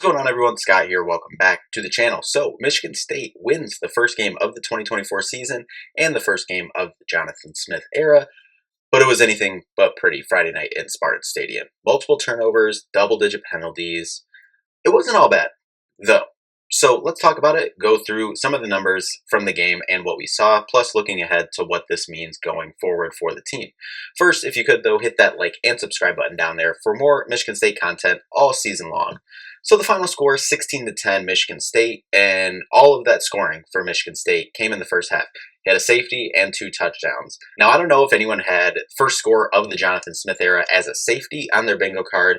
What's going on, everyone? Scott here. Welcome back to the channel. So, Michigan State wins the first game of the 2024 season and the first game of the Jonathan Smith era, but it was anything but pretty Friday night in Spartan Stadium. Multiple turnovers, double-digit penalties. It wasn't all bad, though. So let's talk about it, go through some of the numbers from the game and what we saw, plus looking ahead to what this means going forward for the team. First, if you could, though, hit that like and subscribe button down there for more Michigan State content all season long. So the final score, 16-10 Michigan State, and all of that scoring for Michigan State came in the first half. He had a safety and 2 touchdowns. Now, I don't know if anyone had first score of the Jonathan Smith era as a safety on their bingo card,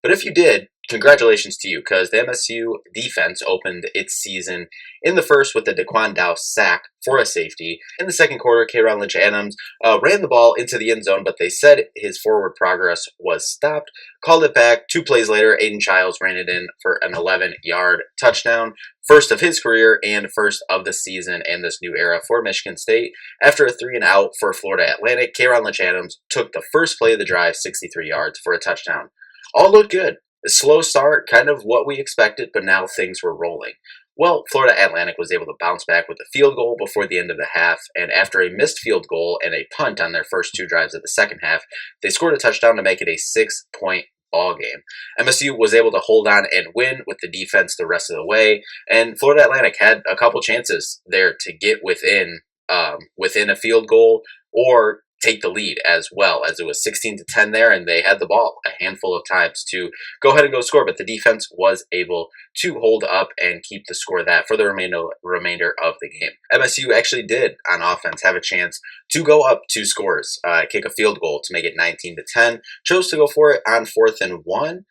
but if you did, congratulations to you, because the MSU defense opened its season in the first with the Daquan Dowse sack for a safety. In the second quarter, Lynch-Adams ran the ball into the end zone, but they said his forward progress was stopped, called it back. 2 plays later, Aiden Childs ran it in for an 11-yard touchdown, first of his career and first of the season and this new era for Michigan State. After a 3-and-out for Florida Atlantic, Lynch-Adams took the first play of the drive, 63 yards for a touchdown. All looked good. A slow start, kind of what we expected, but now things were rolling. Well, Florida Atlantic was able to bounce back with a field goal before the end of the half, and after a missed field goal and a punt on their first 2 drives of the second half, they scored a touchdown to make it a 6-point ball game. MSU was able to hold on and win with the defense the rest of the way, and Florida Atlantic had a couple chances there to get within a field goal or take the lead, as well as it was 16-10 there, and they had the ball a handful of times to go ahead and go score, but the defense was able to hold up and keep the score that for the remainder of the game. MSU actually did on offense have a chance to go up 2 scores, kick a field goal to make it 19-10, chose to go for it on 4th and 1,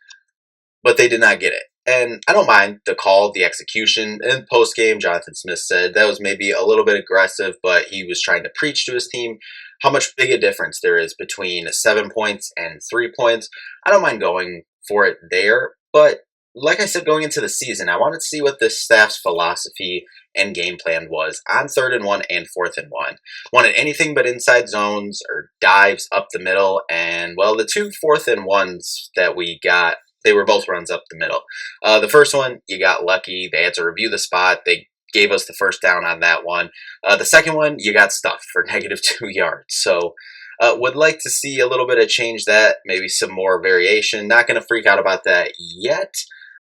but they did not get it. And I don't mind the call, the execution. In post-game, Jonathan Smith said that was maybe a little bit aggressive, but he was trying to preach to his team how much big a difference there is between 7 points and 3 points. I don't mind going for it there, but like I said, going into the season, I wanted to see what this staff's philosophy and game plan was on 3rd and 1 and 4th and 1. Wanted anything but inside zones or dives up the middle, and well, the 2 4th and 1s that we got, they were both runs up the middle. The first one, you got lucky. They had to review the spot. They gave us the first down on that one. The second one, you got stuffed for -2 yards. So would like to see a little bit of change that, maybe some more variation. Not going to freak out about that yet.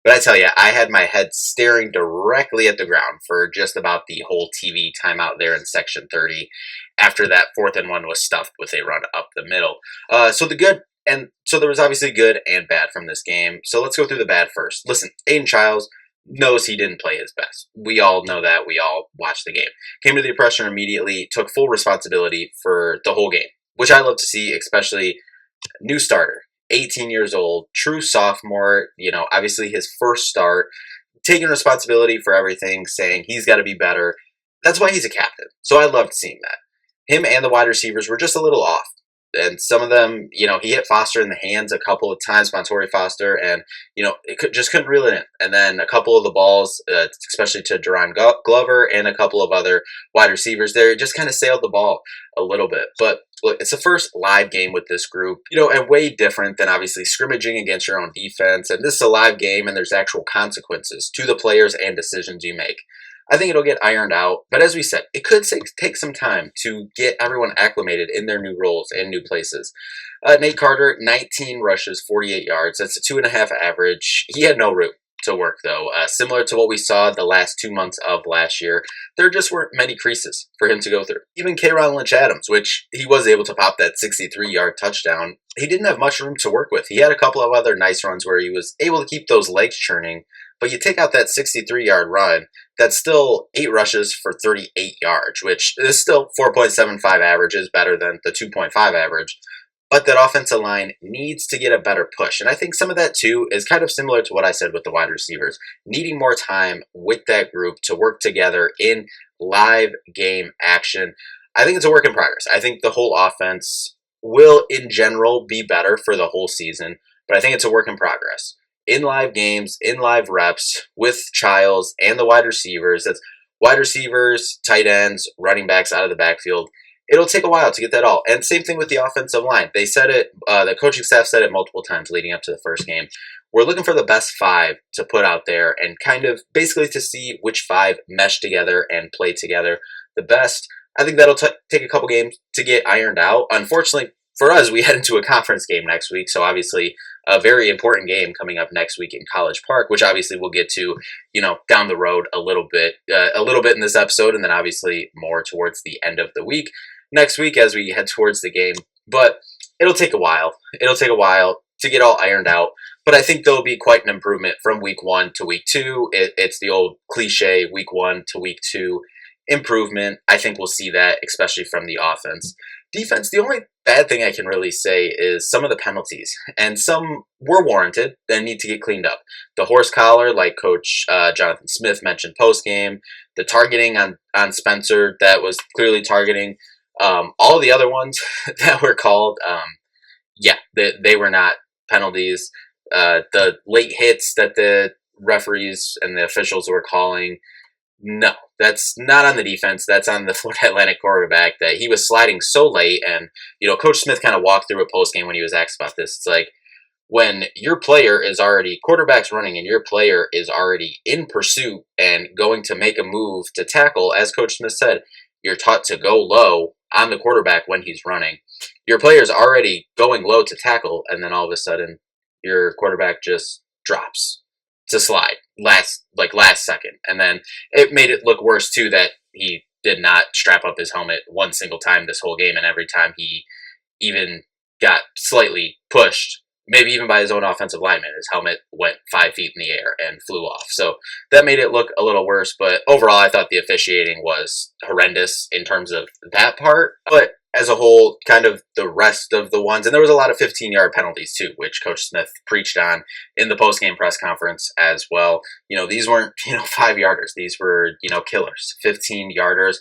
But I tell you, I had my head staring directly at the ground for just about the whole TV timeout there in section 30 after that 4th and 1 was stuffed with a run up the middle. So there was obviously good and bad from this game. So let's go through the bad first. Listen, Aiden Childs knows he didn't play his best. We all know that. We all watched the game. Came to the pressure immediately, took full responsibility for the whole game, which I love to see, especially new starter, 18 years old, true sophomore, obviously his first start, taking responsibility for everything, saying he's got to be better. That's why he's a captain. So I loved seeing that. Him and the wide receivers were just a little off. And some of them, he hit Foster in the hands a couple of times, Montorie Foster, and, just couldn't reel it in. And then a couple of the balls, especially to Duran Glover and a couple of other wide receivers there, just kind of sailed the ball a little bit. But look, it's the first live game with this group, and way different than obviously scrimmaging against your own defense. And this is a live game, and there's actual consequences to the players and decisions you make. I think it'll get ironed out, but as we said, it could take some time to get everyone acclimated in their new roles and new places. Nate Carter, 19 rushes, 48 yards. That's a 2.5 average. He had no room to work, though. Similar to what we saw the last 2 months of last year, there just weren't many creases for him to go through. Even Lynch-Adams, which he was able to pop that 63-yard touchdown, he didn't have much room to work with. He had a couple of other nice runs where he was able to keep those legs churning, but you take out that 63-yard run, that's still 8 rushes for 38 yards, which is still 4.75 averages, better than the 2.5 average. But that offensive line needs to get a better push. And I think some of that, too, is kind of similar to what I said with the wide receivers. Needing more time with that group to work together in live game action. I think it's a work in progress. I think the whole offense will, in general, be better for the whole season. But I think it's a work in progress. In live games, in live reps, with Childs and the wide receivers. That's wide receivers, tight ends, running backs out of the backfield. It'll take a while to get that all. And same thing with the offensive line. They said it, the coaching staff said it multiple times leading up to the first game. we're looking for the best 5 to put out there and kind of basically to see which 5 mesh together and play together the best. I think that'll take a couple games to get ironed out. Unfortunately for us, we head into a conference game next week, so obviously a very important game coming up next week in College Park, which obviously we'll get to, down the road a little bit in this episode, and then obviously more towards the end of the week next week as we head towards the game. But it'll take a while. It'll take a while to get all ironed out, but I think there'll be quite an improvement from week 1 to week 2. It's the old cliche, week 1 to week 2 improvement. I think we'll see that, especially from the offense. Defense, the only bad thing I can really say is some of the penalties, and some were warranted and need to get cleaned up. The horse collar, like Coach Jonathan Smith mentioned post-game, the targeting on Spencer that was clearly targeting, all the other ones that were called, they were not penalties. The late hits that the referees and the officials were calling, no, that's not on the defense. That's on the Florida Atlantic quarterback, that he was sliding so late. And, Coach Smith kind of walked through a post-game when he was asked about this. It's like, when your player is already, quarterback's running, and your player is already in pursuit and going to make a move to tackle, as Coach Smith said, you're taught to go low on the quarterback when he's running. Your player's already going low to tackle, and then all of a sudden, your quarterback just drops to slide last second. And then it made it look worse too that he did not strap up his helmet one single time this whole game, and every time he even got slightly pushed, maybe even by his own offensive lineman, his helmet went 5 feet in the air and flew off. So that made it look a little worse, but overall I thought the officiating was horrendous in terms of that part. But as a whole, kind of the rest of the ones, and there was a lot of 15-yard penalties too, which Coach Smith preached on in the post-game press conference as well. These weren't, 5-yarders. These were, killers, 15-yarders.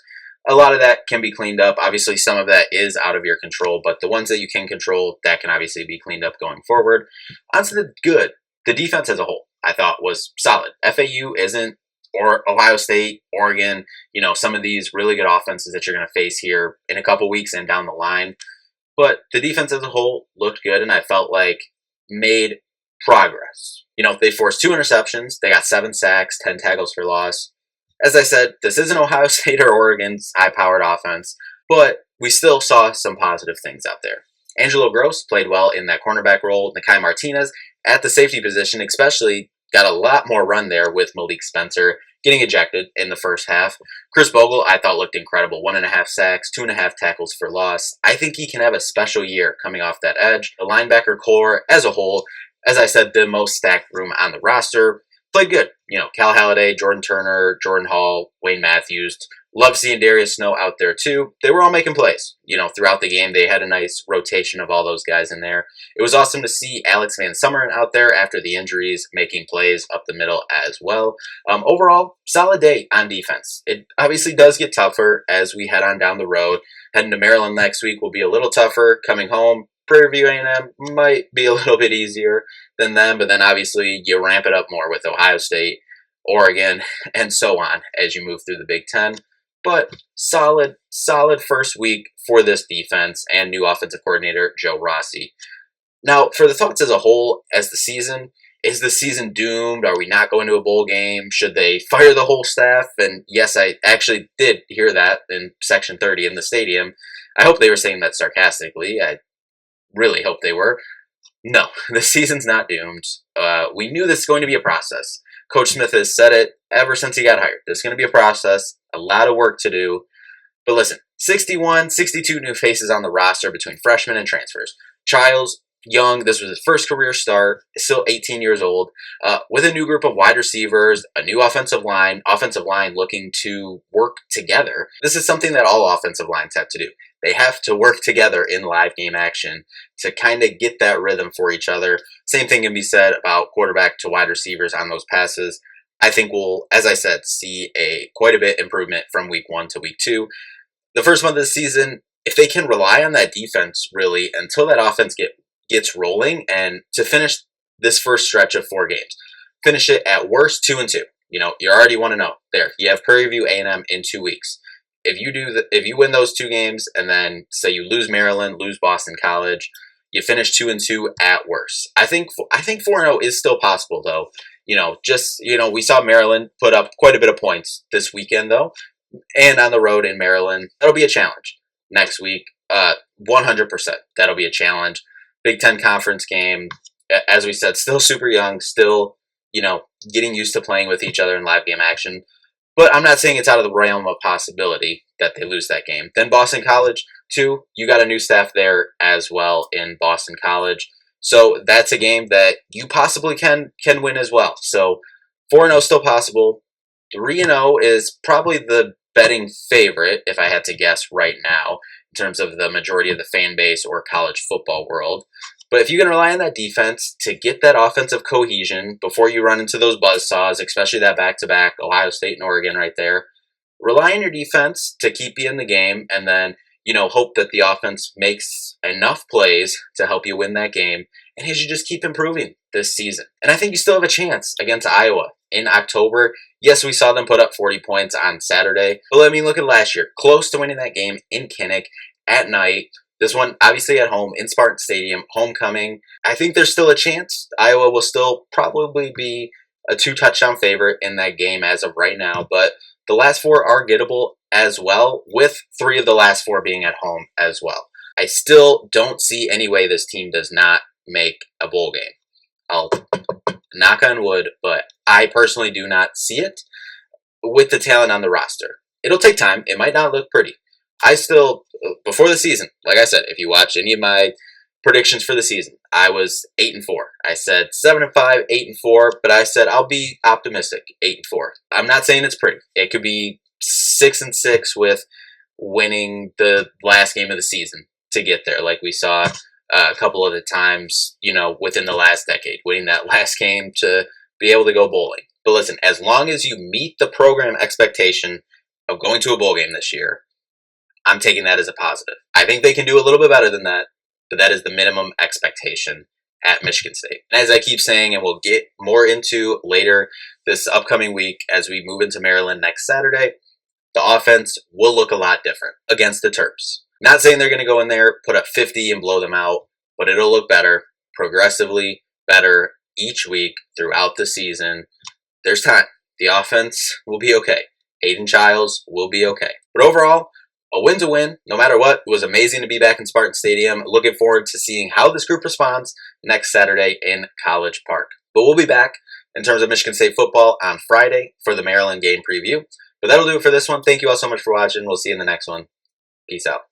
A lot of that can be cleaned up. Obviously, some of that is out of your control, but the ones that you can control, that can obviously be cleaned up going forward. On to the good. The defense as a whole, I thought, was solid. FAU isn't, or Ohio State, Oregon, some of these really good offenses that you're going to face here in a couple weeks and down the line. But the defense as a whole looked good, and I felt like made progress. They forced 2 interceptions. They got 7 sacks, 10 tackles for loss. As I said, this isn't Ohio State or Oregon's high-powered offense, but we still saw some positive things out there. Angelo Gross played well in that cornerback role. Nakai Martinez at the safety position especially got a lot more run there with Malik Spencer getting ejected in the first half. Chris Bogle, I thought, looked incredible. 1.5 sacks, 2.5 tackles for loss. I think he can have a special year coming off that edge. The linebacker core as a whole, as I said, the most stacked room on the roster, played good. Cal Halliday, Jordan Turner, Jordan Hall, Wayne Matthews. Love seeing Darius Snow out there too. They were all making plays. Throughout the game, they had a nice rotation of all those guys in there. It was awesome to see Alex Van Summeren out there after the injuries, making plays up the middle as well. Overall, solid day on defense. It obviously does get tougher as we head on down the road. Heading to Maryland next week will be a little tougher. Coming home, Prairie View A&M might be a little bit easier than them, but then obviously you ramp it up more with Ohio State, Oregon, and so on as you move through the Big Ten. But solid first week for this defense and new offensive coordinator Joe Rossi. Now, for the thoughts as a whole, as the season, is the season doomed? Are we not going to a bowl game? Should they fire the whole staff? And yes, I actually did hear that in Section 30 in the stadium. I hope they were saying that sarcastically. I really hope they were. No, the season's not doomed. We knew this was going to be a process. Coach Smith has said it ever since he got hired. This is going to be a process, a lot of work to do. But listen, 62 new faces on the roster between freshmen and transfers. Childs, young, this was his first career start, still 18 years old, with a new group of wide receivers, a new offensive line looking to work together. This is something that all offensive lines have to do. They have to work together in live game action to kind of get that rhythm for each other. Same thing can be said about quarterback to wide receivers on those passes. I think we'll, as I said, see quite a bit improvement from week 1 to week 2. The first month of the season, if they can rely on that defense really until that offense gets rolling, and to finish this first stretch of 4 games, finish it at worst 2-2. You already want to know there. You have Prairie View A&M in 2 weeks. If you win those 2 games, and then say you lose Maryland, lose Boston College, You finish 2-2 at worst. I think 4-0 is still possible though. We saw Maryland put up quite a bit of points this weekend though, and on the road in Maryland. That'll be a challenge next week. 100%. That'll be a challenge. Big Ten conference game. As we said, still super young, still, getting used to playing with each other in live game action. But I'm not saying it's out of the realm of possibility that they lose that game. Then Boston College, too. You got a new staff there as well in Boston College. So that's a game that you possibly can win as well. So 4-0 still possible. 3-0 is probably the betting favorite, if I had to guess right now, in terms of the majority of the fan base or college football world. But if you can rely on that defense to get that offensive cohesion before you run into those buzzsaws, especially that back-to-back Ohio State and Oregon right there, rely on your defense to keep you in the game and then, hope that the offense makes enough plays to help you win that game. And you should just keep improving this season. And I think you still have a chance against Iowa in October. Yes, we saw them put up 40 points on Saturday. But look at last year. Close to winning that game in Kinnick at night. This one, obviously at home, in Spartan Stadium, homecoming. I think there's still a chance. Iowa will still probably be a 2-touchdown favorite in that game as of right now. But the last 4 are gettable as well, with 3 of the last 4 being at home as well. I still don't see any way this team does not make a bowl game. I'll knock on wood, but I personally do not see it with the talent on the roster. It'll take time. It might not look pretty. I still, before the season, like I said, if you watch any of my predictions for the season, I was 8-4. I said 7-5, 8-4, but I said I'll be optimistic, 8-4. I'm not saying it's pretty. It could be 6-6 with winning the last game of the season to get there, like we saw a couple of the times, within the last decade, winning that last game to be able to go bowling. But listen, as long as you meet the program expectation of going to a bowl game this year, I'm taking that as a positive. I think they can do a little bit better than that, but that is the minimum expectation at Michigan State. And as I keep saying, and we'll get more into later this upcoming week as we move into Maryland next Saturday, the offense will look a lot different against the Terps. Not saying they're going to go in there, put up 50 and blow them out, but it'll look better, progressively better each week throughout the season. There's time. The offense will be okay. Aiden Childs will be okay. But overall, a win's a win, no matter what. It was amazing to be back in Spartan Stadium. Looking forward to seeing how this group responds next Saturday in College Park. But we'll be back in terms of Michigan State football on Friday for the Maryland game preview. But that'll do it for this one. Thank you all so much for watching. We'll see you in the next one. Peace out.